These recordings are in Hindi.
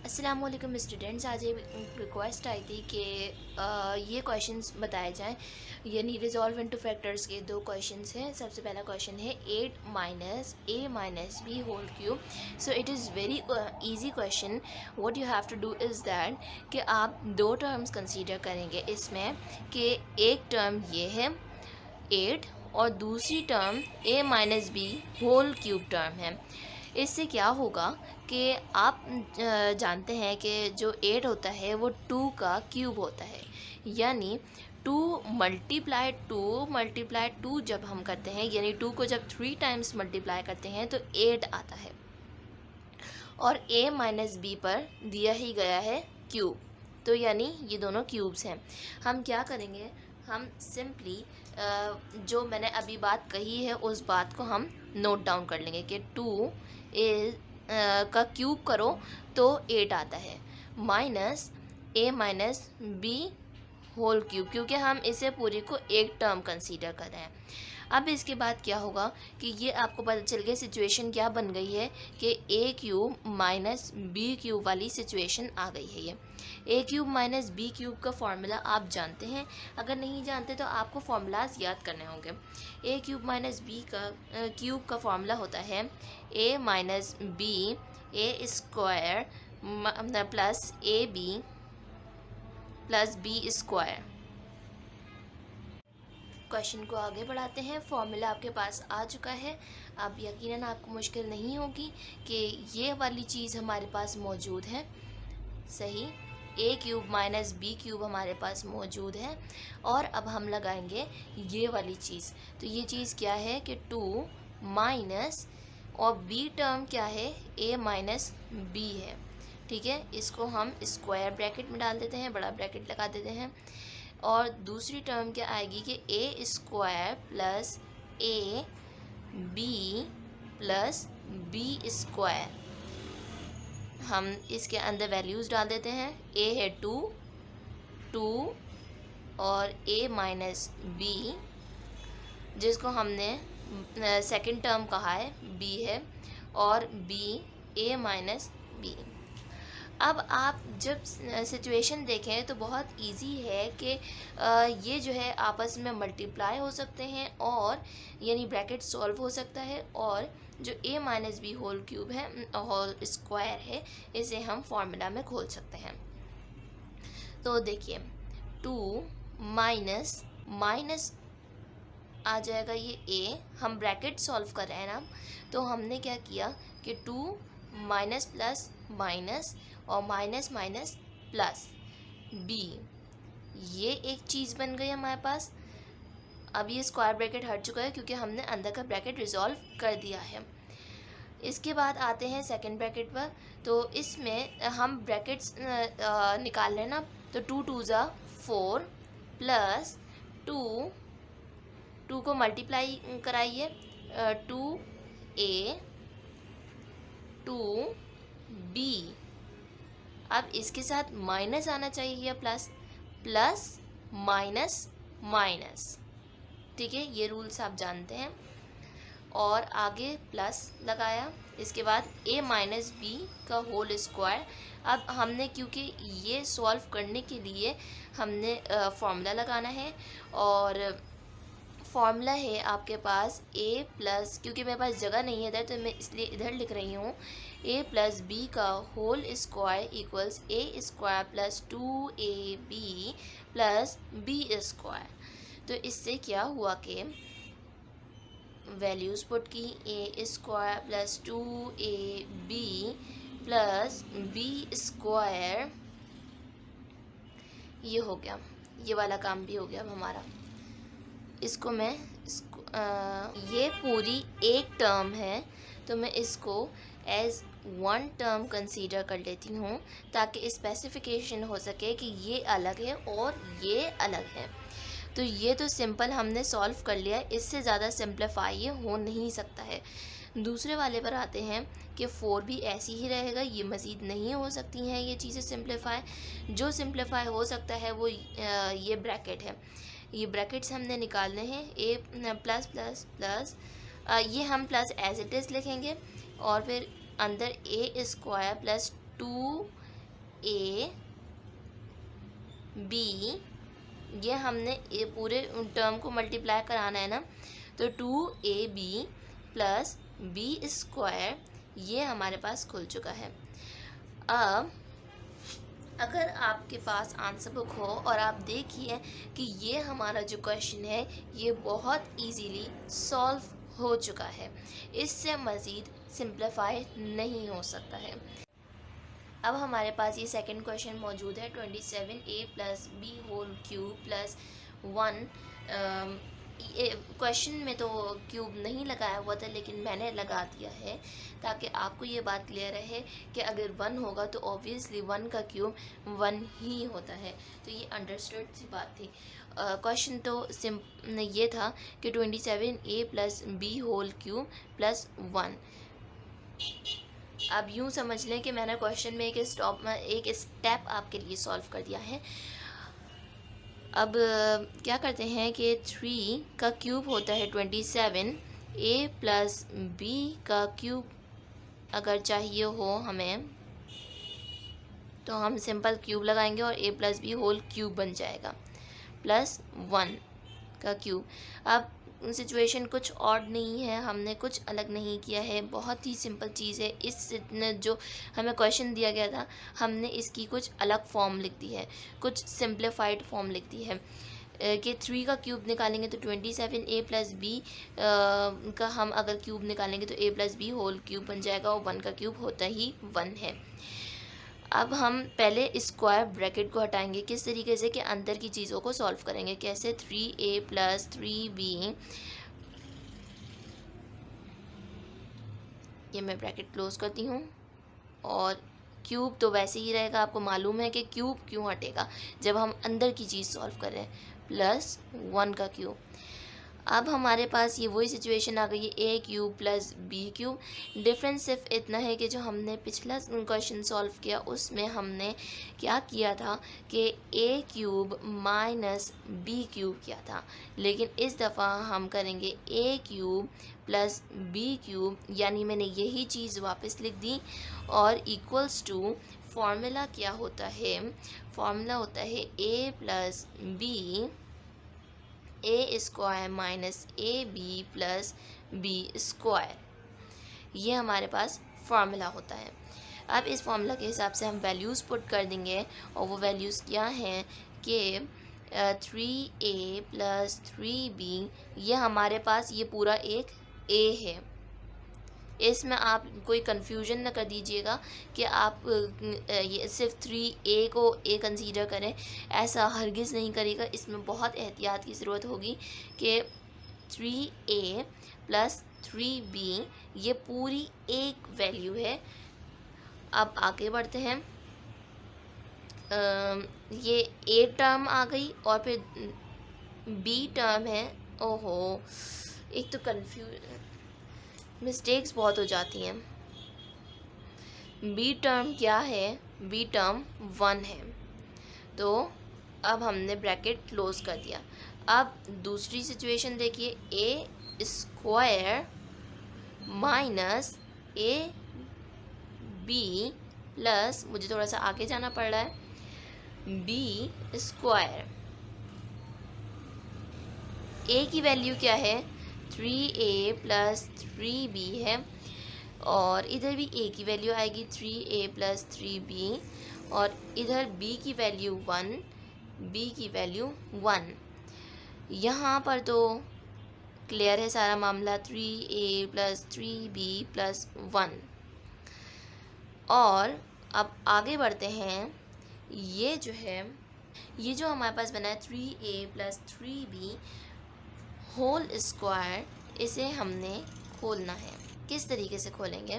अस्सलाम वालेकुम स्टूडेंट्स। आज एक रिक्वेस्ट आई थी कि ये क्वेश्चंस बताए जाएं, यानी रिजॉल्व इनटू फैक्टर्स के दो क्वेश्चंस हैं। सबसे पहला क्वेश्चन है 8 minus A minus B whole cube. So it is very easy question. What you have to do is that कि आप दो टर्म्स कंसीडर करेंगे इसमें, कि एक टर्म ये है 8 और दूसरी term A minus B whole cube term है। इससे क्या होगा कि आप जानते हैं कि जो 8 होता है वो 2 का क्यूब होता है, यानी 2 मल्टीप्लाई 2 जब हम करते हैं, यानी 2 को जब 3 टाइम्स मल्टीप्लाई करते हैं तो 8 आता है, और a माइनस बी पर दिया ही गया है क्यूब, तो यानी ये दोनों क्यूब्स हैं। हम क्या करेंगे, हम सिंपली जो मैंने अभी बात कही है उस बात को हम नोट डाउन कर लेंगे कि 2 का क्यूब करो तो 8 आता है, minus a minus B whole cube, क्योंकि हम इसे पूरी को एक टर्म कंसीडर कर रहे हैं। अब इसके बाद क्या होगा कि ये आपको पता चल गया सिचुएशन क्या बन गई है कि ए क्यूब माइनस बी क्यूब वाली सिचुएशन आ गई है। ये ए क्यूब माइनस बी क्यूब का फॉर्मूला आप जानते हैं, अगर नहीं जानते तो आपको फार्मूलाज याद करने होंगे। ए क्यूब माइनस बी का क्यूब का फॉर्मूला होता है A minus B A square plus A B plus B square. Question को आगे बढ़ाते हैं। फॉर्मूला आपके पास आ चुका है, अब यकीनन आपको मुश्किल नहीं होगी कि ये वाली चीज़ हमारे पास मौजूद है। सही, ए क्यूब माइनस बी क्यूब हमारे पास मौजूद है, और अब हम लगाएंगे ये वाली चीज़। तो ये चीज़ क्या है कि 2 माइनस, और बी टर्म क्या है, ए माइनस बी है। ठीक है, इसको हम स्क्वायर ब्रैकेट में डाल देते हैं, बड़ा ब्रैकेट लगा देते हैं, और दूसरी टर्म क्या आएगी कि A square plus A B plus B square. हम इसके अंदर वैल्यूज़ डाल देते हैं। ए है 2 और ए माइनस बी, जिसको हमने सेकंड टर्म कहा है, बी है, और बी ए माइनस बी। अब आप जब सिचुएशन देखें तो बहुत इजी है कि ये जो है आपस में मल्टीप्लाई हो सकते हैं, और यानी ब्रैकेट सॉल्व हो सकता है, और जो a minus B whole cube है, होल स्क्वायर है, इसे हम फार्मूला में खोल सकते हैं। तो देखिए 2 माइनस माइनस आ जाएगा ये a, हम ब्रैकेट सॉल्व कर रहे हैं ना, तो हमने क्या किया कि 2 माइनस प्लस माइनस, और माइनस माइनस प्लस b, ये एक चीज़ बन गई हमारे पास। अब ये स्क्वायर ब्रैकेट हट चुका है क्योंकि हमने अंदर का ब्रैकेट रिजॉल्व कर दिया है। इसके बाद आते हैं सेकंड ब्रैकेट पर, तो इसमें हम ब्रैकेट्स निकाल लें ना, तो 2 2 ज़ा 4 प्लस 2 को मल्टीप्लाई कराइए, 2a 2b। अब इसके साथ माइनस आना चाहिए या प्लस, प्लस माइनस माइनस। ठीक है, ये रूल्स आप जानते हैं, और आगे प्लस लगाया, इसके बाद a माइनस बी का होल स्क्वायर। अब हमने, क्योंकि ये सॉल्व करने के लिए हमने फॉर्मूला लगाना है, और फॉर्मूला है आपके पास a प्लस, क्योंकि मेरे पास जगह नहीं है इधर तो मैं इसलिए इधर लिख रही हूँ, a प्लस बी का whole square equals a square plus 2ab plus b square. तो इससे क्या हुआ कि वैल्यूज़ पुट की, a square plus 2ab plus b square, ये हो गया, ये वाला काम भी हो गया अब हमारा। इसको मैं ये पूरी एक टर्म है, तो मैं इसको एज वन टर्म कंसीडर कर लेती हूँ, ताकि स्पेसिफिकेशन हो सके कि ये अलग है और ये अलग है। तो ये तो सिंपल हमने सॉल्व कर लिया, इससे ज़्यादा सिंप्लीफाई ये हो नहीं सकता है। दूसरे वाले पर आते हैं कि 4 भी ऐसी ही रहेगा, ये मज़ीद नहीं हो सकती हैं ये चीज़ें सिंप्लीफाई। जो सिंप्लीफाई हो सकता है वो ये ब्रैकेट है, ये ब्रैकेट्स हमने निकालने हैं। ए प्लस प्लस प्लस, ये हम प्लस एज इट इज़ लिखेंगे, और फिर अंदर ए स्क्वायर प्लस 2 ए बी, ये हमने ये पूरे टर्म को मल्टीप्लाई कराना है ना, तो 2ab प्लस बी स्क्वायर ये हमारे पास खुल चुका है। अब अगर आपके पास आंसर बुक हो और आप देखिए कि ये हमारा जो क्वेश्चन है ये बहुत इजीली सॉल्व हो चुका है, इससे मज़ीद सिंप्लीफाई नहीं हो सकता है। अब हमारे पास ये सेकंड क्वेश्चन मौजूद है 27a plus B whole cube plus 1। Question में तो क्यूब नहीं लगाया हुआ था, लेकिन मैंने लगा दिया है ताकि आपको ये बात क्लियर रहे कि अगर 1 होगा तो ऑब्वियसली 1 का क्यूब 1 ही होता है। तो ये अंडरस्टूड सी बात थी। क्वेश्चन तो ये था कि 27a plus B whole cube plus 1। अब यूँ समझ लें कि मैंने क्वेश्चन में एक स्टेप आपके लिए सॉल्व कर दिया है। अब क्या करते हैं कि 3 का क्यूब होता है 27, a प्लस बी का क्यूब अगर चाहिए हो हमें तो हम सिंपल क्यूब लगाएंगे और a plus B whole cube बन जाएगा प्लस 1 का क्यूब। अब सिचुएशन कुछ ऑड नहीं है, हमने कुछ अलग नहीं किया है, बहुत ही सिंपल चीज़ है। इस जो हमें क्वेश्चन दिया गया था हमने इसकी कुछ अलग फॉर्म लिख दी है, कुछ सिंप्लीफाइड फॉर्म लिख दी है कि 3 का क्यूब निकालेंगे तो 27a प्लस बी का हम अगर क्यूब निकालेंगे तो a plus B whole cube बन जाएगा और 1 का क्यूब होता ही 1 है। अब हम पहले स्क्वायर ब्रैकेट को हटाएंगे। किस तरीके से कि अंदर की चीज़ों को सॉल्व करेंगे। कैसे 3a प्लस 3b, ये मैं ब्रैकेट क्लोज करती हूँ, और क्यूब तो वैसे ही रहेगा। आपको मालूम है कि क्यूब क्यों हटेगा जब हम अंदर की चीज़ सॉल्व कर रहे हैं, प्लस 1 का क्यूब। अब हमारे पास ये वही सिचुएशन आ गई है a cube plus B cube. Difference सिर्फ इतना है कि जो हमने पिछला क्वेश्चन सॉल्व किया उसमें हमने क्या किया था कि a cube minus B cube किया था, लेकिन इस दफ़ा हम करेंगे a cube plus B cube, यानी मैंने यही चीज़ वापस लिख दी और इक्वल्स टू फॉर्मूला क्या होता है, फॉर्मूला होता है a plus B A square minus A B plus B square, ये हमारे पास फार्मूला होता है। अब इस फार्मूला के हिसाब से हम वैल्यूज़ पुट कर देंगे और वो वैल्यूज़ क्या हैं कि 3a प्लस 3b, ये हमारे पास ये पूरा एक a है। इसमें आप कोई कन्फ्यूजन न कर दीजिएगा कि आप ये सिर्फ 3a को a कंसीडर करें, ऐसा हरगिज़ नहीं करेगा। इसमें बहुत एहतियात की ज़रूरत होगी कि 3a प्लस 3b ये पूरी एक वैल्यू है। अब आगे बढ़ते हैं। ये a टर्म आ गई और फिर b टर्म है। ओहो, एक तो मिस्टेक्स बहुत हो जाती हैं। बी टर्म क्या है, बी टर्म 1 है, तो अब हमने ब्रैकेट क्लोज कर दिया। अब दूसरी सिचुएशन देखिए, A square minus A B plus, मुझे थोड़ा सा आगे जाना पड़ रहा है, बी स्क्वायर। ए की वैल्यू क्या है, 3a प्लस 3b है, और इधर भी a की वैल्यू आएगी 3a प्लस 3b, और इधर b की वैल्यू 1, b की वैल्यू 1। यहाँ पर तो क्लियर है सारा मामला, 3a प्लस 3b प्लस 1। और अब आगे बढ़ते हैं। ये जो है, ये जो हमारे पास बना है 3a plus 3b whole square, इसे हमने खोलना है। किस तरीके से खोलेंगे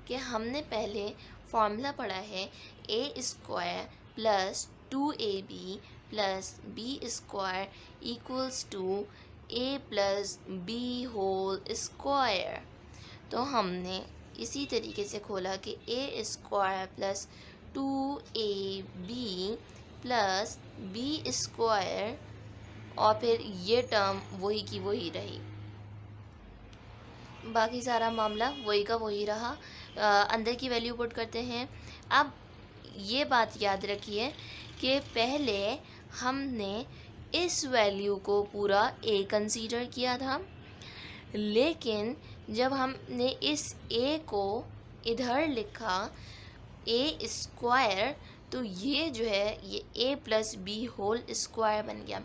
कि हमने पहले फॉर्मूला पढ़ा है a square plus 2ab plus B square equals to a plus B whole square. तो हमने इसी तरीके से खोला कि a square plus 2ab plus B square, और फिर ये टर्म वही की वही रही, बाकी सारा मामला वही का वही रहा। अंदर की वैल्यू पुट करते हैं। अब ये बात याद रखिए कि पहले हमने इस वैल्यू को पूरा a कंसीडर किया था, लेकिन जब हमने इस a को इधर लिखा a स्क्वायर, तो ये जो है ये a plus B whole square बन गया।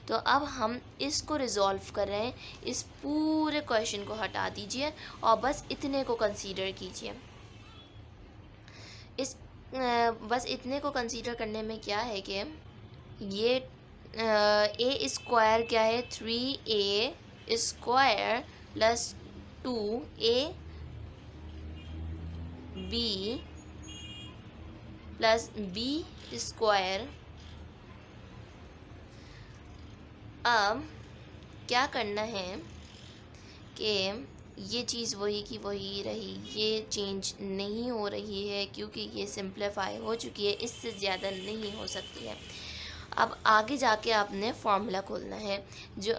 तो अब हम इसको रिजॉल्व कर रहे हैं, इस पूरे क्वेश्चन को हटा दीजिए और बस इतने को कंसीडर कीजिए। बस इतने को कंसीडर करने में क्या है कि ये a स्क्वायर क्या है, 3a square plus 2ab plus b square. अब क्या करना है कि ये चीज़ वही की वही रही, ये चेंज नहीं हो रही है क्योंकि ये सिंप्लीफाई हो चुकी है, इससे ज़्यादा नहीं हो सकती है। अब आगे जाके आपने फॉर्मूला खोलना है, जो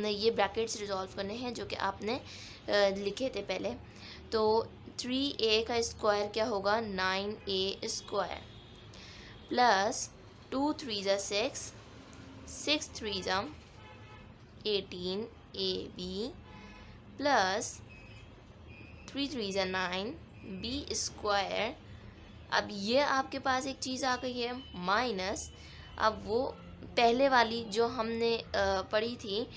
ये ब्रैकेट्स रिजॉल्व करने हैं जो कि आपने लिखे थे पहले। तो 3a का स्क्वायर क्या होगा, 9a स्क्वायर प्लस 2 3 ज़ा 6, 6 3 ज़ा 18ab प्लस 3 3 ज़ा 9b स्क्वायर। अब ये आपके पास एक चीज़ आ गई है माइनस, अब वो पहले वाली जो हमने पढ़ी थी,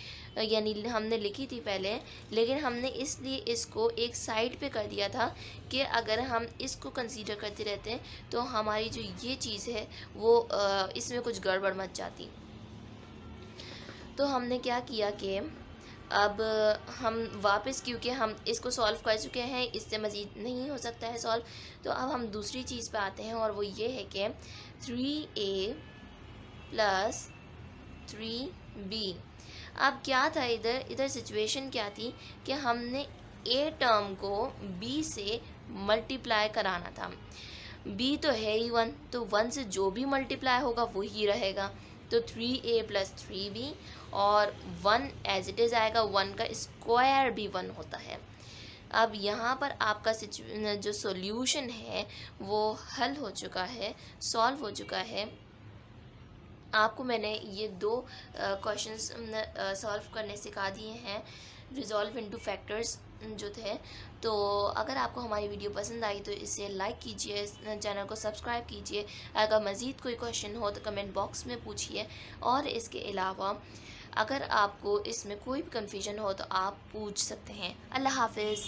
यानी हमने लिखी थी पहले, लेकिन हमने इसलिए इसको एक साइड पे कर दिया था कि अगर हम इसको कंसीडर करते रहते हैं तो हमारी जो ये चीज़ है वो इसमें कुछ गड़बड़ मच जाती। तो हमने क्या किया कि अब हम वापस, क्योंकि हम इसको सॉल्व कर चुके हैं, इससे मज़ीद नहीं हो सकता है सॉल्व, तो अब हम दूसरी चीज़ पे आते हैं और वो ये है कि 3a प्लस 3b। अब क्या था इधर सिचुएशन क्या थी कि हमने a टर्म को b से मल्टीप्लाई कराना था। b तो है ही 1, तो 1 से जो भी मल्टीप्लाई होगा वो ही रहेगा, तो 3a प्लस 3b और 1 एज इट इज़ आएगा, 1 का स्क्वायर भी 1 होता है। अब यहाँ पर आपका जो सॉल्यूशन है वो हल हो चुका है, सॉल्व हो चुका है। आपको मैंने ये 2 क्वेश्चंस सॉल्व करने सिखा दिए हैं, रिजॉल्व इनटू फैक्टर्स जो थे। तो अगर आपको हमारी वीडियो पसंद आई तो इसे लाइक कीजिए, चैनल को सब्सक्राइब कीजिए। अगर मज़ीद कोई क्वेश्चन हो तो कमेंट बॉक्स में पूछिए, और इसके अलावा अगर आपको इसमें कोई भी कन्फ्यूजन हो तो आप पूछ सकते हैं। अल्लाह हाफिज़।